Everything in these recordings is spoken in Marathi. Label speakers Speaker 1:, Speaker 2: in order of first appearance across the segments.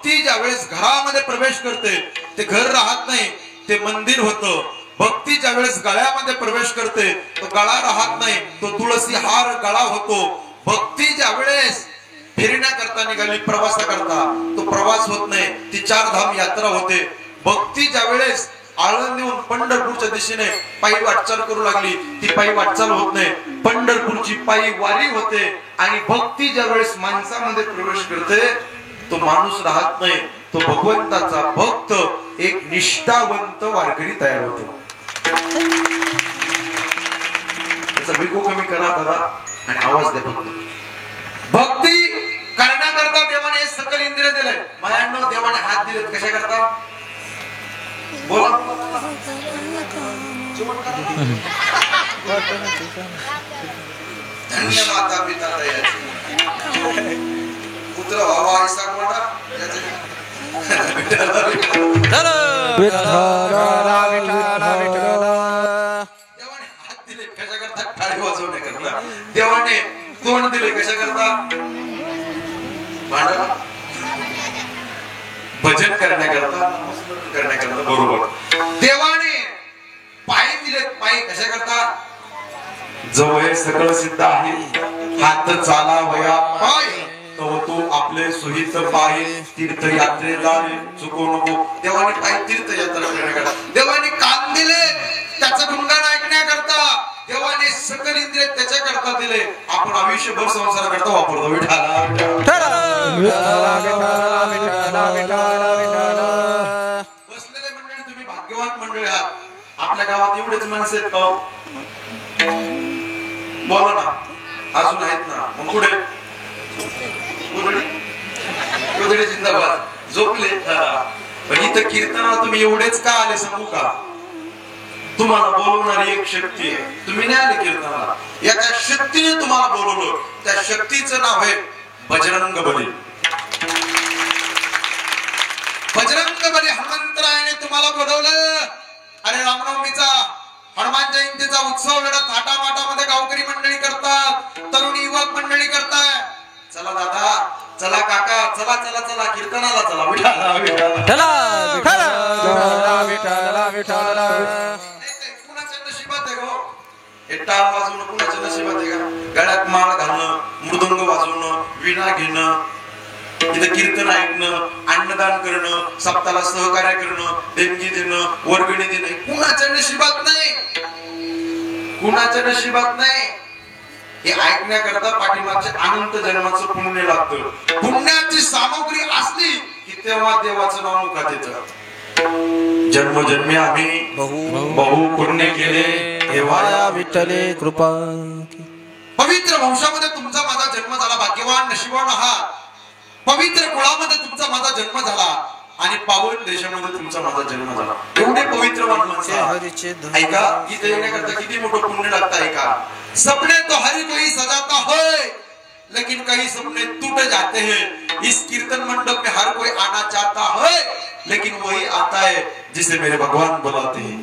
Speaker 1: ती ज्यावेळेस घरामध्ये प्रवेश करते ते घर राहत नाही, ते मंदिर होतं. भक्ती ज्यावेळेस गळ्यामध्ये प्रवेश करते तो गळा राहत नाही, तो तुळशी हार गळा होतो. भक्ती ज्यावेळेस फिरण्या करता निघाली, प्रवास करता, तो प्रवास होत नाही, ती चारधाम यात्रा होते. भक्ती ज्यावेळेस आळंदीहून पंढरपूरच्या दिशेने पायी वाटचाल करू लागली, ती पायी वाटचाल होत नाही, पंढरपूरची पायी वारी होते. आणि भक्ती ज्यावेळेस माणसामध्ये प्रवेश करते तो माणूस राहत नाही, तो भगवंताचा भक्त, एक निष्ठावंत वारकरी तयार होतो. त्याचा बिगो कमी करा दादा आणि आवाज द्या. भक्ती करण्याकरता देवाने सकल इंद्रिय दिलंय. मायांनो देवाने हात दिलेत कशा करता? बोला. धन्य माता पिता दयाचे पुत्र व्हावा ऐसा कोणा देवाने हात दिले कशा करता? टाळी वाजवण्याकरता. देवाने तोंड दिले कशा करता? भजन करण्याकरता, बरोबर. देवाने पाय दिले, पाय कशा करता? जवळ सगळं सिद्ध आहे, हात चाला वया पाय तो आपले सुहित पाय तीर्थयात्रेला चुकू नको. देवाने पाय तीर्थयात्रा करण्याकरता. देवाने कान दिले त्याचं गुणगान ऐकण्याकरता. देवाने सकल इंद्रिय त्याच्या करता दिले. आपण आयुष्यभर संसार करता वापरतो. विठाला बसलेले मंडळी तुम्ही भाग्यवान मंडळी आहात. आपल्या गावात एवढेच माणसं आहेत का? बोला ना, अजून आहेत ना. मग पुढे जिंदाबाद झोपले. पण इथं कीर्तनाला तुम्ही एवढेच का आले सांगू का? तुम्हाला बोलवणारी एक शक्ती आहे. तुम्ही नाही आले कीर्तनाला, एका शक्तीने तुम्हाला बोलवलं. त्या शक्तीचं नाव आहे बजरंग बली. बजरंग बली हनुमंतरायाने तुम्हाला बोलवलं. अरे रामनवमीचा हनुमान जयंतीचा उत्सव एवढा थाटामाटामध्ये गावकरी मंडळी करतात, तरुण युवक मंडळी करताय. चला दादा, चला काका, चला चला चला कीर्तनाला चला. विठाला विठाला कुणाच्या नशिबात आहे गो? हे टाळ वाजवणं कुणाच्या नशिबात आहे का? गळ्यात माळ घालणं, मृदंग वाजवणं, विणा घेणं, इथं कीर्तन ऐकणं, अन्नदान करणं, सप्ताहाला सहकार्य करणं, देणगी देणं, वर्गणी देणं कुणाच्या नशिबात नाही. कुणाच्या नशिबात नाही. हे ऐकण्याकरता पाठीमागच्या अनंत जन्माचं पुण्य लागतं. पुण्याची सामग्री असली की तेव्हा देवाचं नाव मुखात येतं. जन्मजन्मी आम्ही बहु पुण्य केले, देवाया विठ्ठले कृपा. पवित्र वंशामध्ये तुमचा माझा जन्म झाला. भाग्यवान नशिबवान आहात. पवित्र कुळामध्ये तुमचा माझा जन्म झाला आणि पावन देशामध्ये तुमचा माझा जन्म झाला. एवढे पवित्रवान माणसं. ऐका, इथे येण्याकरता किती मोठं पुण्य लागतं. ऐका, सपने तो हर कोई सजाता है लेकिन कई सपने टूट जाते हैं. इस कीर्तन मंडप में हर कोई आना चाहता है लेकिन वही आता है जिसे मेरे भगवान बुलाते हैं.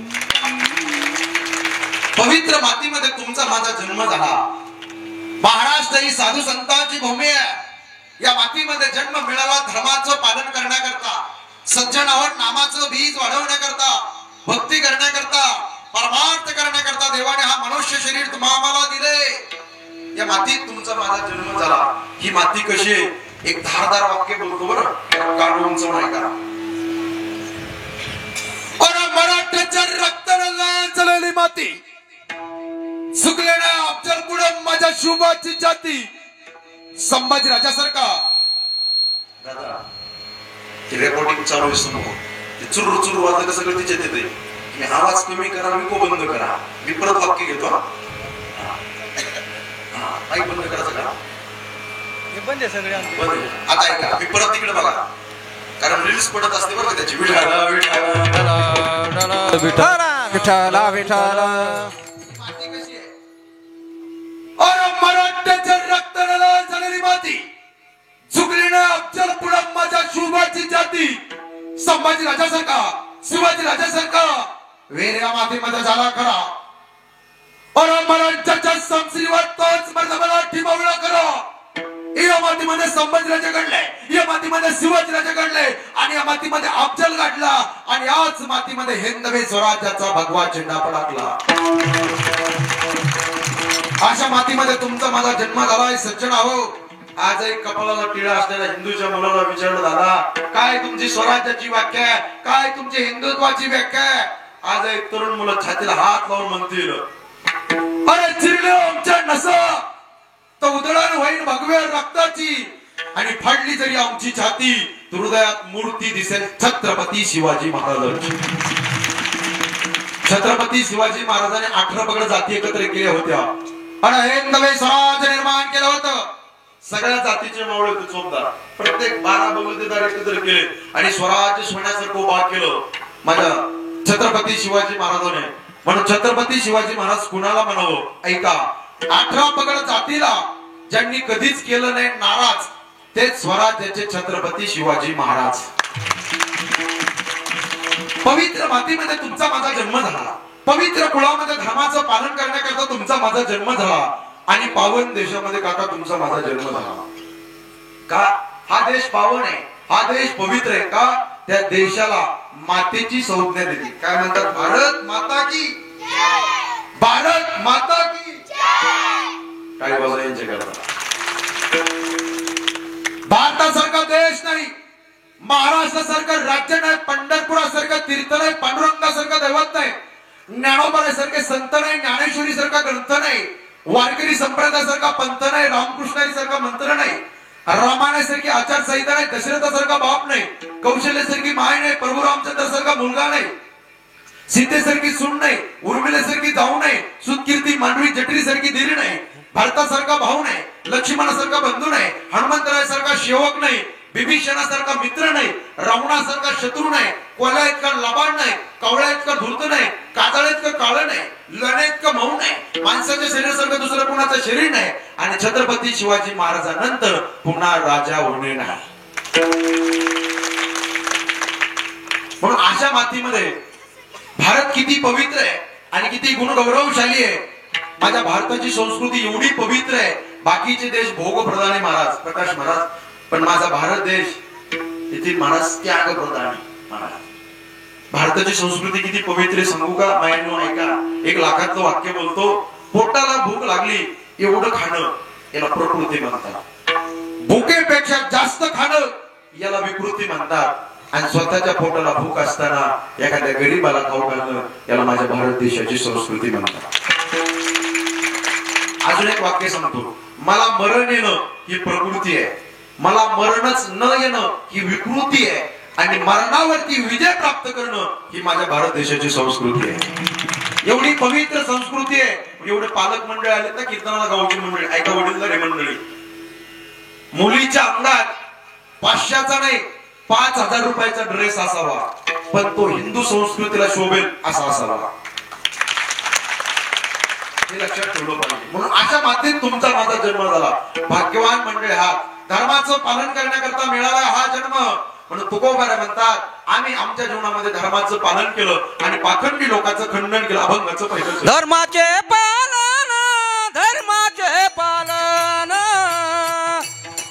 Speaker 1: पवित्र मातीमध्ये तुमचा माझा जन्म झाला. महाराष्ट्र ही साधू संतांची भूमी आहे. या मातीमध्ये जन्म मिळाला धर्माचं पालन करण्याकरता, सज्जनावर नामाचं बीज वाढवण्याकरता, भक्ती करण्याकरता, परमार्थ करण्याकरता देवाने हा मनुष्य शरीर तुम्हाला दिले. या मातीत तुमचा माझा जन्म झाला. ही माती कशी आहे? एक धारदार वाक्य बोलतो बरं, काढूनचं नाही का? मराठ्याच्या रक्ताला चलेली माती, सुकलेल्या अफजल पुढं माझ्या शुभाची जाती. संभाजी राजासारखा दादा ते रेकॉर्डिंग चालू आहे समोर, ते चुरू चुरू वाजलं सगळं तिच्यात येते. मी आवाज कमी करा, मी बंद करा. मी परत वाक्य घेतो. माईक बंद करायचं का?
Speaker 2: बंद आहे सगळे.
Speaker 1: आता ऐका, मी परत तिकडे बघा, कारण रील्स पडत असते बरं का त्याची. विठाला विठाला विठाला विठाला. माती कशी आहे? अरे मराठ्याच्या रक्ताला झालेली माती, चुकली ना अफजल पुढं माझ्या शुभाची जाती. संभाजी राजासारखा, शिवाजी राजासारखा वीर या मातीमध्ये झाला खरा. अरे मराठ्याच्या संश्रीवर तोच मला ठिमावला करा. या मातीमध्ये संभाजी राजा घडले, या मातीमध्ये शिवाजी राजा घडले, मातीमध्ये अफजल गाडला आणि याच मातीमध्ये हिंदवी स्वराज्याचा भगवा झेंडा फडकला. अशा मातीमध्ये तुमचा माझा जन्म झालाय सज्जन हो. आज एक कपाळाला टिळा असलेल्या हिंदूच्या मुलाला विचारलं, दादा काय तुमची स्वराज्याची व्याख्या आहे, काय तुमची हिंदुत्वाची व्याख्या आहे? आज एक तरुण मुलं छातीला हात लावून म्हणतील, अरे चिरले आमच्या नस तर उधळण होईल भगव्या रक्ताची, आणि फाडली जरी आमची छाती हृदयात मूर्ती दिसेल छत्रपती शिवाजी महाराजांची. छत्रपती शिवाजी महाराजांनी 18 पगड जाती एकत्र केल्या होत्या आणि हिंदवी स्वराज्य निर्माण केलं होतं. सगळ्या जातीचे मावळे होते चोपदार, प्रत्येक 12 बलुतेदार एकत्र केले आणि स्वराज्य सोन्यासारखं उभा केलं माझ्या छत्रपती शिवाजी महाराजांनी. म्हणून छत्रपती शिवाजी महाराज कुणाला म्हणावं? ऐका, 18 पगड जातीला ज्यांनी कधीच केलं नाही नाराज, ते स्वराज्याचे छत्रपती शिवाजी महाराज. पवित्र मातीमध्ये तुमचा माझा जन्म झाला, पवित्र कुळामध्ये धर्माचं पालन करण्याकरता तुमचा माझा जन्म झाला आणि पावन देशामध्ये काका तुमचा माझा जन्म झाला. का हा देश पावन आहे, हा देश पवित्र आहे? का त्या देशाला मातेची संज्ञा दिली. काय म्हणतात? भारत माता की जय, भारत माता की जय. काय बाबा यांचे करतात? भारतासारखा देश नाही, महाराष्ट्रासारखं राज्य नाही, पंढरपुरासारखं तीर्थ नाही, पांडुरंगासारखं दैवत नाही, ज्ञानोबासारखे संत नाही, ज्ञानेश्वरी सारखा ग्रंथ नाही, वारकरी संप्रदायासारखा पंथ नाही, रामकृष्णारी सारखा मंत्र नाही, रामायणासारखी आचारसंहिता नाही, दशरथासारखा बाप नाही, कौशल्यासारखी माय नाही, प्रभू रामचंद्र सारखा मुलगा नाही, सीतेसारखी सून नाही, उर्मिलेसारखी जाऊ नाही, सुतकीर्ती मांडवी जटरी सारखी दिली नाही, भारतासारखा भाऊ नाही, लक्ष्मणासारखा बंधू नाही, हनुमंतरायासारखा सेवक नाही, बिभीषणासारखा मित्र नाही, रावणासारखा शत्रू नाही, कोल्हा इतका लबाड नाही, कवळ्या इतका धूर्त नाही, काजळ इतकं काळं नाही, लणे इतकं मऊ नाही, माणसाच्या शरीरासारखं दुसरं कोणाचं शरीर नाही आणि छत्रपती शिवाजी महाराजांनंतर पुन्हा राजा होणे नाही. म्हणून अशा मातीमध्ये भारत किती पवित्र आहे आणि किती गुणगौरवशाली आहे. माझ्या भारताची संस्कृती एवढी पवित्र आहे. बाकीचे देश भोगप्रधान आहे महाराज, प्रकाश महाराज, पण माझा भारत देश येथील महाराज त्याग प्रधान महाराज. भारताची संस्कृती किती पवित्र आहे सांगू का मायांनो? ऐका, 1 लाखातलं वाक्य बोलतो, पोटाला भूक लागली एवढं खाणं याला प्रकृती म्हणतात, भुकेपेक्षा जास्त खाणं याला विकृती म्हणतात, आणि स्वतःच्या पोटाला भूक असताना एखाद्या गरीबाला खाऊ घालणं याला माझ्या भारत देशाची संस्कृती म्हणतात. अजून एक वाक्य सांगतो, मला मरण येणं ही प्रकृती आहे, मला मरणच न येणं ही विकृती आहे, आणि मरणावरती विजय प्राप्त करणं ही माझ्या भारत देशाची संस्कृती आहे. एवढी पवित्र संस्कृती आहे. एवढे पालक मंडळ आले ना कीर्तनाला, गावची मंडळी, ऐका वडीलधारी मंडळी, मुलीच्या अंगात 500चा नाही 5000 रुपयाचा ड्रेस असावा, पण तो हिंदू संस्कृतीला शोभेल असा असावा, हे लक्षात ठेवलं पाहिजे. म्हणून अशा मातीत तुमचा माझा जन्म झाला. भाग्यवान मंडळ हा धर्माचं पालन करण्याकरता मिळाला हा जन्म. म्हणून तुकोबारा म्हणतात, आम्ही आमच्या जीवनामध्ये धर्माचं पालन केलं आणि पाखंडी लोकांचं खंडन केलं. अभंगाचं पहिलं
Speaker 2: धर्माचे पालन, धर्माचे पालन,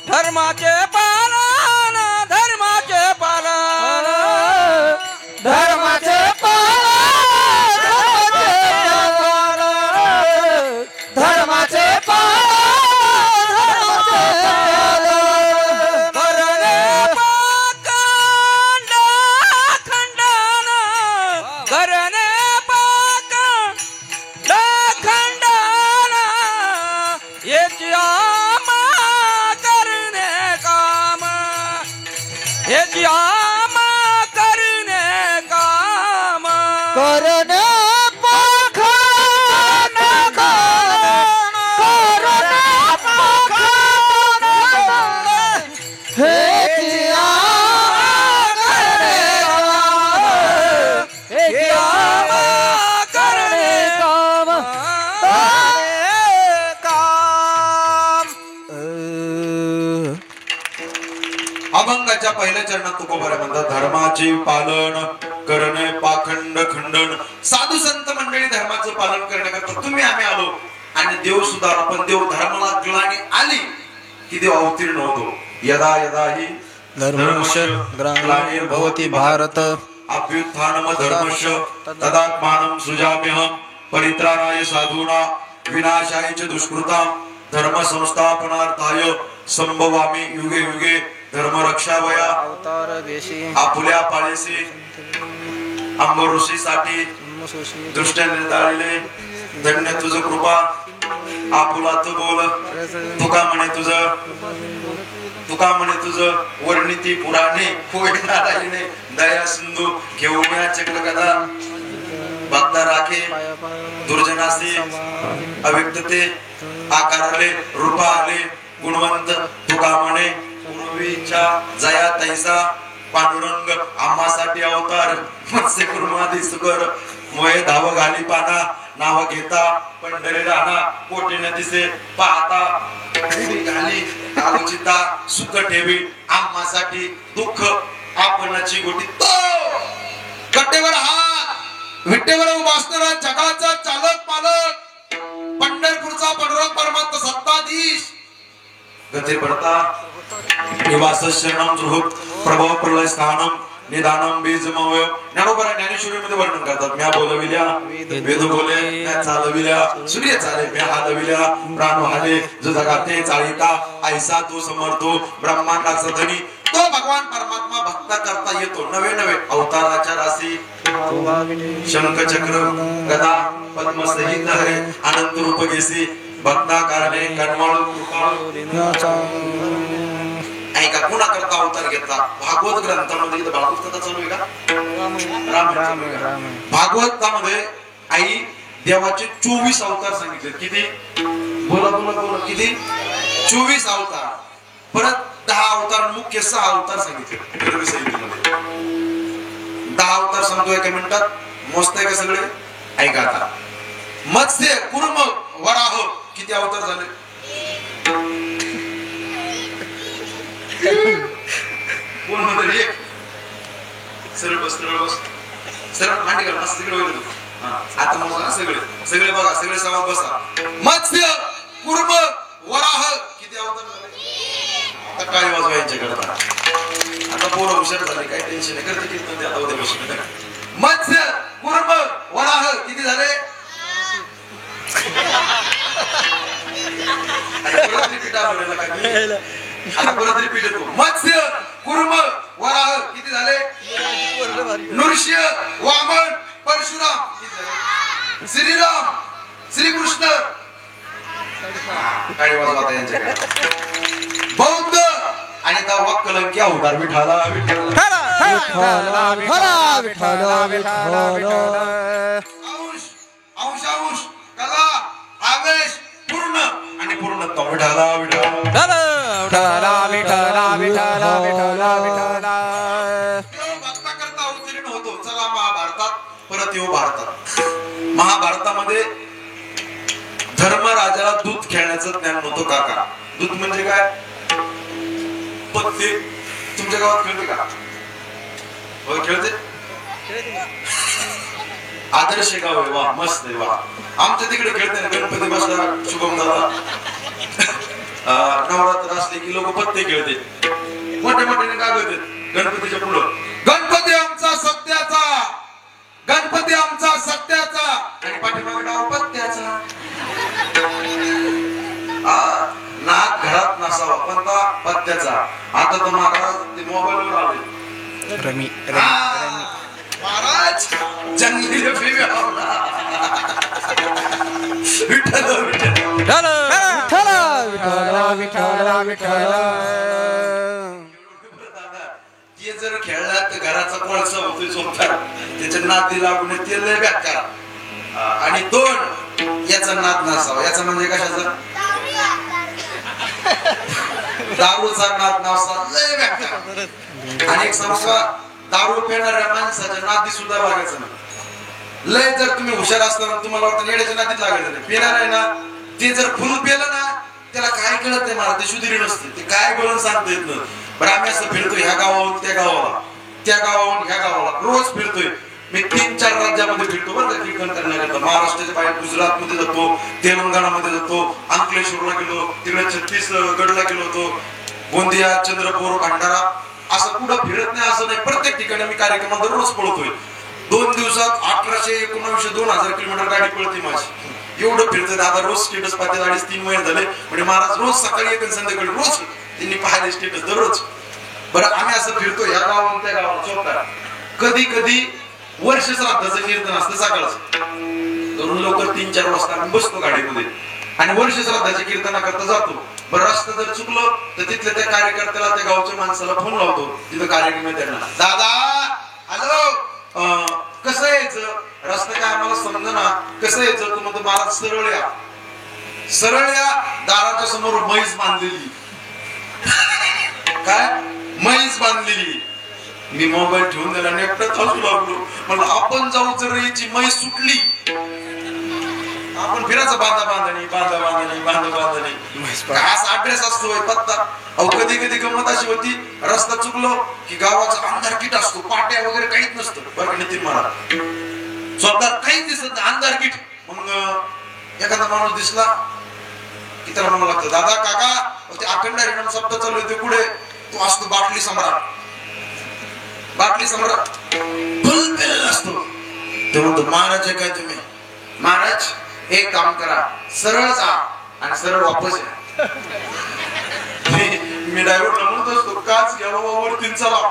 Speaker 2: धर्माचे पालन, धर्माचे पालन, धर्माचे पालन, धर्माचे पालन,
Speaker 1: अभंगाच्या पहिल्या चरणात तुकोबारा म्हणतात, धर्माचे पालन करणे पाखंड खंडन. साधू संत मंडळी धर्माचं पालन करण्याकरता तुम्ही आम्ही आलो, आणि देव सुद्धा आपण देव धर्माला ग्लानी आली की देव अवतीर्ण होतो. यदा यदा ही
Speaker 2: धर्मस्य ग्लानिर्भवति भारत
Speaker 1: अभ्युत्थानम धर्मस्य तदात्मानं सृजाम्यहं परित्राणाय साधूनां विनाशाय च दुष्कृतां धर्म संस्थापनार्थाय संभवामि युगे युगे धर्म रक्षावया
Speaker 2: अवतार वेशी
Speaker 1: आपुल्या पाळीसी अंबऋषीसाठी दृष्ट्या निर्धारिले धन्य तुझ कृपा आपुला तू बोल तुका म्हणे तुझ वर्णिती पुराणे होईने दया सिंधू घेऊन या चक्र कथा भक्ता राखे दुर्जनासी अव्यक्तते आकाराले रूपा आले गुणवंत तुका म्हणे पूर्वीच्या जया तैसा पांडुरंग आम्हासाठी अवतार मत्स्य कुर्मादी सुकर मोहे धाव घाली पाना नाव घेता पंढरी राणा पोटी न दिसे पाहता उडी घाली आलोचिता सुख ठेवी आम्हासाठी दुःख आपणाची गोटी तो कटेवर हात विटेवर उभासणारा जगाचा चालक पालक पंढरपूरचा पांडुरंग परमात्मा सत्ताधीश गते पडता निवास शरणम जुहुत प्रभव प्रलय स्थानम निदानम बीजमय ज्ञानोबा ज्ञानेश्वरी मध्ये वर्णन करतात म्या बोलविल्या वेद बोले म्या चालविल्या सूर्य चाले म्या हालविल्या प्राण हाले जो जगाते चाळीता ऐसा तो समर्थो ब्रह्मांडाचा धनी तो भगवान परमात्मा भक्त करता येतो नवे नवे अवताराच्या राशी शंख चक्र गदा पद्म सहित हरे अनंत रूप घेसी भक्ता कारणे कर्मळ कृपाळ ऐका पुन्हा करता अवतार घेतला भागवत ग्रंथामध्ये इथं भागवत कथा चालू आहे का राम भागवतामध्ये आई देवाचे 24 अवतार सांगितले किती बोला बोला बोला किती 24 अवतार परत 10 अवतार मुख्य 6 अवतार सांगितले 10 अवतार सांगतो एका मिनिटात मोजताय का सगळे ऐका आता मत्स्य कुर्म वराह किती अवतार झाले कोण म्हणतो एक सरळ बस सरळ मांडी घाल मस्त तिकडे होईल आता मग सगळे बघा सगळे समाज बसा मत्स्य कुर्म वराह किती अवतार झाले आता काय वाजवा यांच्याकडे आता पोरं हुशार झाले काय टेन्शन नाही करते किती आता उद्या बसून मत्स्य कुर्म वराह किती झाले मत्स्य कुर्म वराह किती झाले नृसिंह वामन परशुराम किती झाले श्रीराम श्रीकृष्ण काय वाजवता यांच्याकडे बौद्ध आणि त्या वक्कलंकी अवतार विठाला अंश कला आवेश पूर्ण आणि पूर्णत्व विठाला महाभारतामध्ये धर्मराजाला दूध खेळण्याचं ज्ञान नव्हतं काका दूध म्हणजे काय पत्ते तुमच्या गावात खेळते का खेळते आदर्श गाव आहे वा मस्त आहे वा आमच्या तिकडे खेळते ना गणपती बसला शुभम दादा नवरात्र असले की लोक पत्ते खेळते मोठे मोठे काय करते गणपतीच्या पुढं गणपती आमचा सत्याचा गणपती आमचा सत्याचा आणि पाठीमागे नाव पत्त्याचा नाक घरात नसावा पण पत्त्याचा आता तर महाराज मोबाईलवर आले महाराज जंगली जर खेळला तर घराचा कोळसा होतोय झोपता त्याच्या नादी लागून ते लय बेकार आणि 2 याचा नाद नसावा याचा म्हणजे कशाचा दारूचा नाद नसावा लय बेकार आणि एक समजा दारू पिणाऱ्या माणसाच्या नादी सुद्धा लागायचं नाही लय जर तुम्ही हुशार असताना तुम्हाला वाटतं येड्याच्या नादीत लागायचं नाही पिणार आहे ना ते जर फुल पेलं ना त्याला काय कळत नाही मला ते शुद्धी नसते ते काय बोलून सांगता येत नाही बरं आम्ही असं फिरतोय ह्या गावाहून त्या गावाला त्या गावाहून ह्या गावाला रोज फिरतोय मी 3-4 राज्यामध्ये फिरतो बरं का कीर्तन करण्याकरता महाराष्ट्राच्या बाहेर गुजरात मध्ये जातो तेलंगणामध्ये जातो अंकलेश्वरला गेलो तिकडे छत्तीसगडला गेलो होतो गोंदिया चंद्रपूर भंडारा असं कुठं फिरत नाही असं नाही, प्रत्येक ठिकाणी मी कार्यक्रमात दररोज पळतोय. 2 दिवसात 1800 1900 2000 किलोमीटर गाडी पळते माझी. एवढं फिरतोय दादा. रोज स्टेटस पाहते. 3.5 महिने झाले म्हणजे महाराज रोज सकाळी येते संध्याकाळी रोज त्यांनी पाहिले स्टेटस दररोज. बरं आम्ही असं फिरतो या गावात त्या गावात चौकात. कधी कधी वर्ष श्राद्धाचं कीर्तन असतं सकाळचं. धरून लवकर 3-4 वाजता आम्ही बसतो गाडीमध्ये आणि वर्ष श्राद्धाच्या कीर्तनाकरता जातो. बरं रस्ता जर चुकलं तर तिथल्या त्या कार्यकर्त्याला त्या गावच्या माणसाला फोन लावतो. तिथं कार्यक्रम आहे त्यांना. दादा हॅलो कसं यायचं? रस्ता काय आम्हाला समजना. कसं यायचं? तू म्हणतो मला सरळ या. सरळ या. दाराच्या समोर म्हैस बांधलेली. काय म्हैस बांधलेली. मी मोबाईल ठेवून दिला आणि एकटाच हसू लागलो. म्हणलं आपण जाऊ जर याची म्हैस सुटली आपण फिरायचं बांधा बांधणी बांधा बांधणी बांधा बांधणी असा ऍड्रेस असतो पत्ता. अहो कधी कधी गमत अशी होती रस्ता चुकलो की गावाचा अंधार किट असतो. पाट्या वगैरे काहीच नसतं. बरं नितीन महाराज स्वतः काहीच दिसत नाही अंधार किट. मग एखादा माणूस दिसला की त्याला म्हणावं लागतं दादा काका ते अखंड हरिनाम शब्द चालू आहे ते पुढे तो असतो बाटली सम्राट. बाटली सम्राट फुल पेलेला असतो. ते म्हणतो महाराज काय तुम्ही? महाराज एक काम करा सरळ जा आणि सरळ वापस या. मी ड्रायव्हरला म्हणत असतो काच घ्या वरती चला.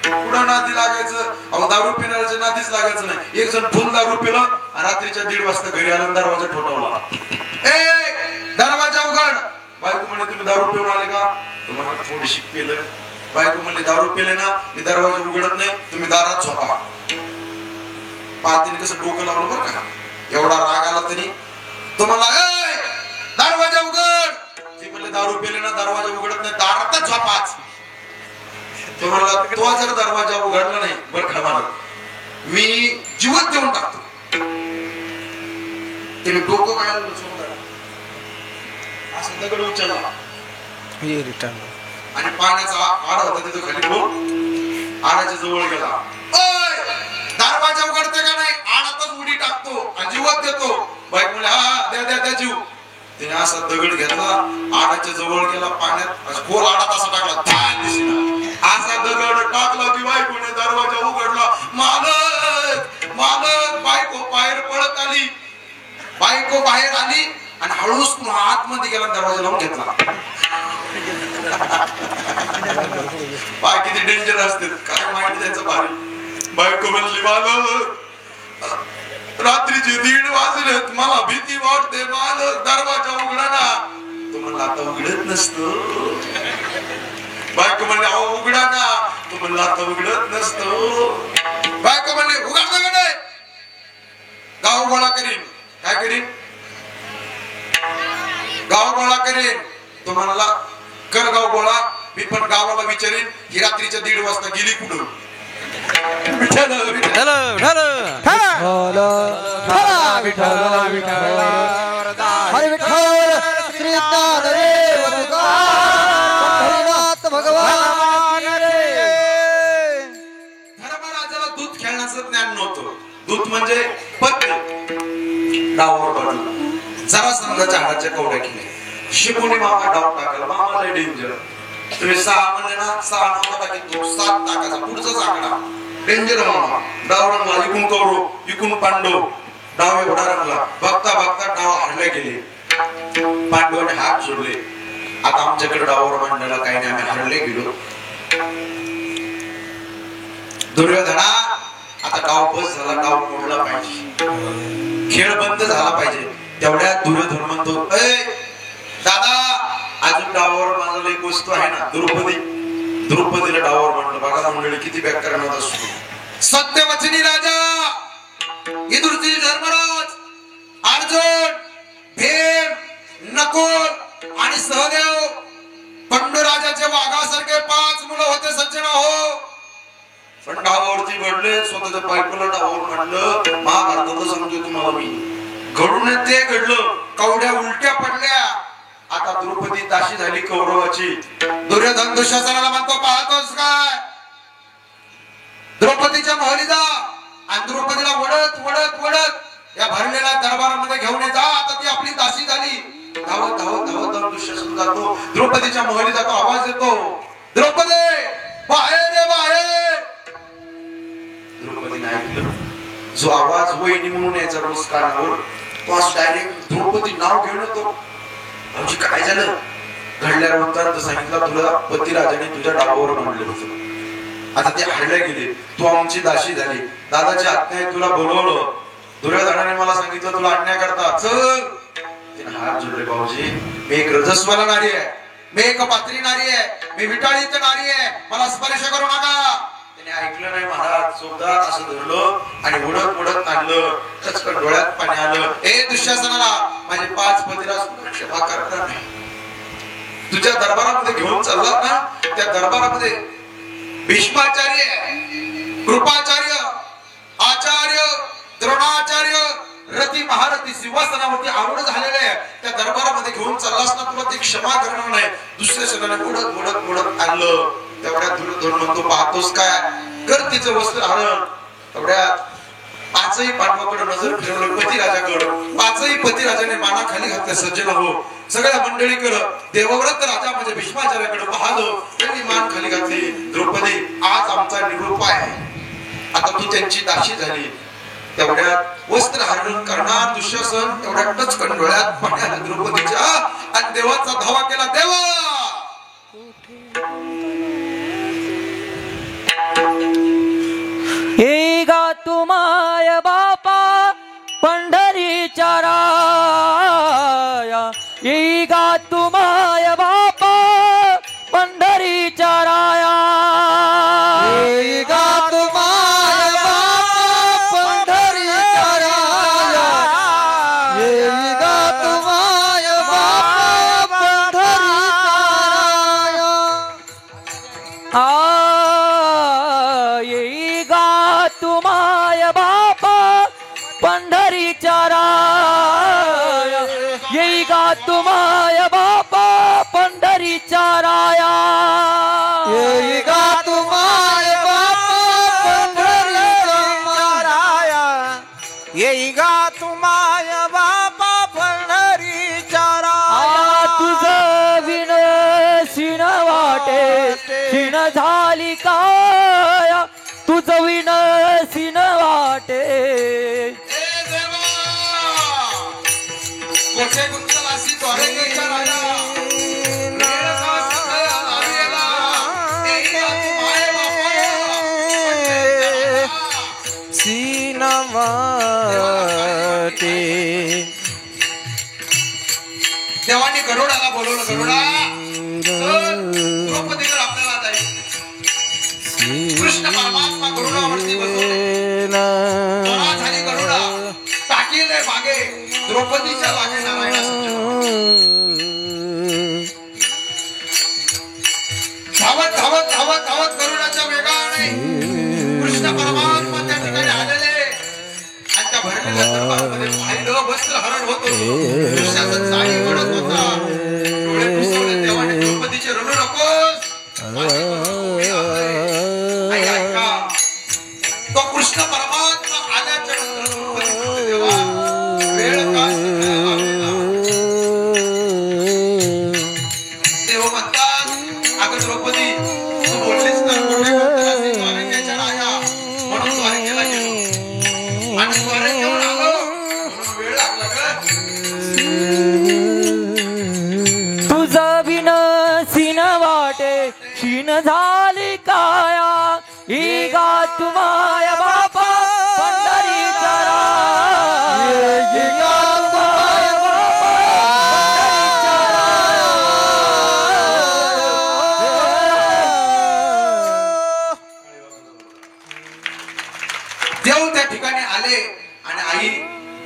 Speaker 1: पुढं नादी लागायचं. अहो दारू पिणाऱ्याच्या नादीच लागायचं नाही. एक जण फुल दारू पिलं आणि रात्रीच्या 1:30 वाजता घरी आला दरवाजा ठोठावला. ए दरवाजा उघड. बायको म्हणे तुम्ही दारू पिऊन आले का? तुम्हाला थोडीशी पिलं. बायको म्हणले दारू पिले ना मी दरवाजा उघडत नाही तुम्ही दारात झोपा. पाहतीने कसं डोकं लावलं बरं का. एवढा राग आला तरी तुम्हाला दरवाजा उघड. ती म्हणले दारू पिले ना दरवाजा उघडत नाही दारातच झोपाच. तुम्हाला तो जर दरवाजा उघडला नाही बरं खा मी जीवत देऊन टाकतो. तिने डोकं काय असं दगड उचलला आणि पाण्याचा आडा होता तिथं खाली ठेवून आडाच्या जवळ गेला. दरवाजा उघडते का नाही? आडातच उडी टाकतो आणि जीवत देतो. बाईक म्हणले हा द्या द्या द्या जीव. तिने असा दगड घेतला आडाच्या जवळ गेला पाण्यात खोल आडा तसा टाकला. असा दगड टाकला की बायकोने दरवाजा उघडला. मालक मालक. बायको बाहेर पळत आली. बायको बाहेर आली आणि हळूच आतमध्ये गेला दरवाजा लावून घेतला. बाय किती डेंजर असते काय माहिती त्याचं भारी. बायको म्हणली मालक रात्रीचे 1:30 वाजलेत मला भीती वाटते मालक दरवाजा उघडा ना. तो म्हणला आता उघडत नसतो. बायको म्हणली अहो उघडा ना. तो म्हणला आता उघडत नसतो. बायको म्हणली उघड दगड. गाव गोळा करीन. काय करीन? गाव गोळा करीन. तो म्हणाला कर गाव गोळा. मी पण गावाला विचारीन ही रात्रीच्या 1:30 वाजता गेली कुठं. धर्मराजाला दूध खेळण्याचं ज्ञान नव्हतं. दूध म्हणजे पत्नी डावावर पडलं जरा समजा झाडाच्या कवड्या केल्या. शिकून मामा डाव टाकला. मामा लय डेंजर. तुम्ही 6 म्हणले ना 6 नव्हता टाकी 7 टाकायचा पुढचाच आकडा. डेंजर मामा. डाव रंगला इकून कौरव इकून पांडव. डाव एवढा रंगला. बघता बघता डाव हरले गेले. पांडवाने हात जोडले. आता आमच्याकडे डावावर मांडण्याला काही नाही आम्ही हरले गेलो. दुर्योधना आता डाव बस झाला. डाव मोडला पाहिजे. खेळ बंद झाला पाहिजे. तेवढ्या दुर्योधन म्हणतो दादा अजून डावावर माझा एक वस्तू आहे ना द्रौपदी. द्रौपदीला डावावर मांडलं. बघा मंडळी किती व्याख्या असतो. सत्यवचनी राजा युधिष्ठिर धर्मराज अर्जुन भीम नकुल आणि सहदेव पांडुराजाचे वाघासारखे 5 मुलं होते सज्जन हो. पण डावावरती घडले. स्वतःच्या बायकोला डावावर मांडलं. महाभारताचं सांगतो तुम्हाला मी. घडून ते घडलं. कवड्या उलट्या पडल्या. आता द्रौपदी दाशी झाली कौरवाची. दुर्योधन दुःशासनाला म्हणतो पाहतोस काय? द्रौपदीच्या महली जा आणि द्रौपदीला वडत वडत वडत या भरलेल्या दरबारामध्ये घेऊन जा. आता ती आपली दासी झाली. धावत धावत धावत धावत दुःशासन जातो. द्रौपदीच्या महली जातो. आवाज येतो द्रौपदी बाहेर आहे बाहेर. द्रौपदीने ऐकलं. जो आवाज वहिनी म्हणून यायचा रोज कानावर तो आज डायरेक्ट द्रौपदी नाव घेऊन येतो. म्हणजे काय झालं? घडल्यावर वृत्तांत सांगितलं, तुला पतिराजाने तुझ्या डावावर मांडलं होतं. आता ते हरल्या गेले, तू आमची दासी झाली, दादाच्या आज्ञेने तुला बोलवलं. दुर्योधनाने मला सांगितलं तुला अन्याय करता, चल. तिने हात जोडले, भाऊजी मी एक रजस्वला नारी आहे, मी एक पात्री नारी आहे, मी विटाळीत नारी आहे, मला स्पर्श करू नका. त्याने ऐकलं नाही महाराज. सोबत असं धरलं आणि उडत उडत आणलं. चचकन डोळ्यात पाणी आलं. ए दुःशासनाला, माझे 5 पतिराज क्षमा करणार नाही. तुझ्या दरबारामध्ये घेऊन चाललात ना, त्या दरबारामध्ये भीष्माचार्य, कृपाचार्य, आचार्य, द्रोणाचार्य, रती महारथी सिंहासनावरती आरूढ झालेले आहे. त्या दरबारामध्ये घेऊन चाललास ना, तुला ते क्षमा करणार नाही. दुसऱ्या क्षणाने उडत उडत उडत आणलं. तेवढ्या दुर्योधन म्हणतो, पाहतोस काय, कर तिचं वस्त्र हरण. तेवढ्या 5ही पांडवाकडे नजर फिरवलं, पतिराजाकडे. 5ही पतिराजाने मानाखाली घातल्या. सज्जन हो, सगळ्या मंडळीकडे देवव्रत राजा म्हणजे भीष्माचार्याकडे पाहलो, त्यांनी मान खाली घातली. द्रौपदी आज आमचा निरोप आहे, आता तू त्यांची दासी झाली. तेवढ्यात वस्त्र हरण करणार दुःशासन तेवढ्यातच डोळ्यात पाण्याला द्रौपदीच्या आणि देवाचा धावा केला. देवा
Speaker 2: हे गा तुमाय बापा पंढरीच्या राया, ये गा तुमाय बापा पंढरीच्या राया, ये गा तुमाय बापा पंढरीच्या राया, ये गा तुमाय बापा पंढरीच्या राया. ये गा तुमाय बापा पंढरीच्या राया, ये गा तुमाय बापा पंढरीच्या राया, ये गा तुमाय बापा पंढरीच्या राया, ये गा तुमाय बापा पंढरीच्या राया. तुझं विण शिण वाटे शिण झाली काया, तुझं विण शिण वाटे.
Speaker 1: देवानी गरुडाला बोलवलं. गरुडा द्रौपदीकडे आपल्याला जायचं. कृष्ण परमात्मा गरुडावरती बसवले. झाली गरुडा टाकीले मागे द्रौपदीच्या मागे धावत धावत धावत धावत गरुडाच्या वेगाने कृष्ण परमात्मा त्या ठिकाणी आलेले आणि त्या भरलेल्या दरबारामध्ये पाहिलं वस्त्र हरण होतो. दुःशासन साडी ओढत होता. डोळे पुसवले देवाने द्रौपदीचे, रडू नकोस. ऐका, तो कृष्ण परमात्मा आल्याच्या नंतर देवा वेळ का देव म्हणतात, अगं द्रौपदी तू बोललीस ना द्वारकेच्या राया म्हणून द्वारकेला गेलो आणि द्वारकेवर आलो म्हणून वेळ लागला का.
Speaker 2: तुझं विण शिण वाटे शिण झाली काया, ही गा तुमाय बापा पंढरीच्या राया, ही गा तुमाय बापा पंढरीच्या
Speaker 1: राया. देव त्या ठिकाणी आले आणि आई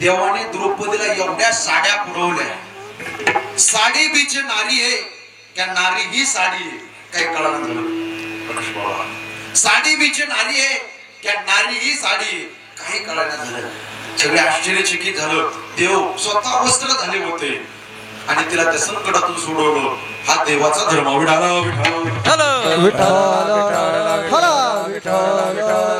Speaker 1: देवाने द्रौपदीला एवढ्या साड्या पुरवल्या. साडी बीच नारी आहे, त्या नारी ही साडी आहे. काही कळलं झालं. साडी बीच नारी आहे, त्या नारी ही साडी आहे. काही कळलं झालं. सगळे आश्चर्यचकित झालं. देव स्वतः वस्त्र झाले होते आणि तिला त्या संकटातून सोडवलं. हा देवाचा धर्म. विठाला विठाला
Speaker 2: विठाला विठाला विठाला विठाला.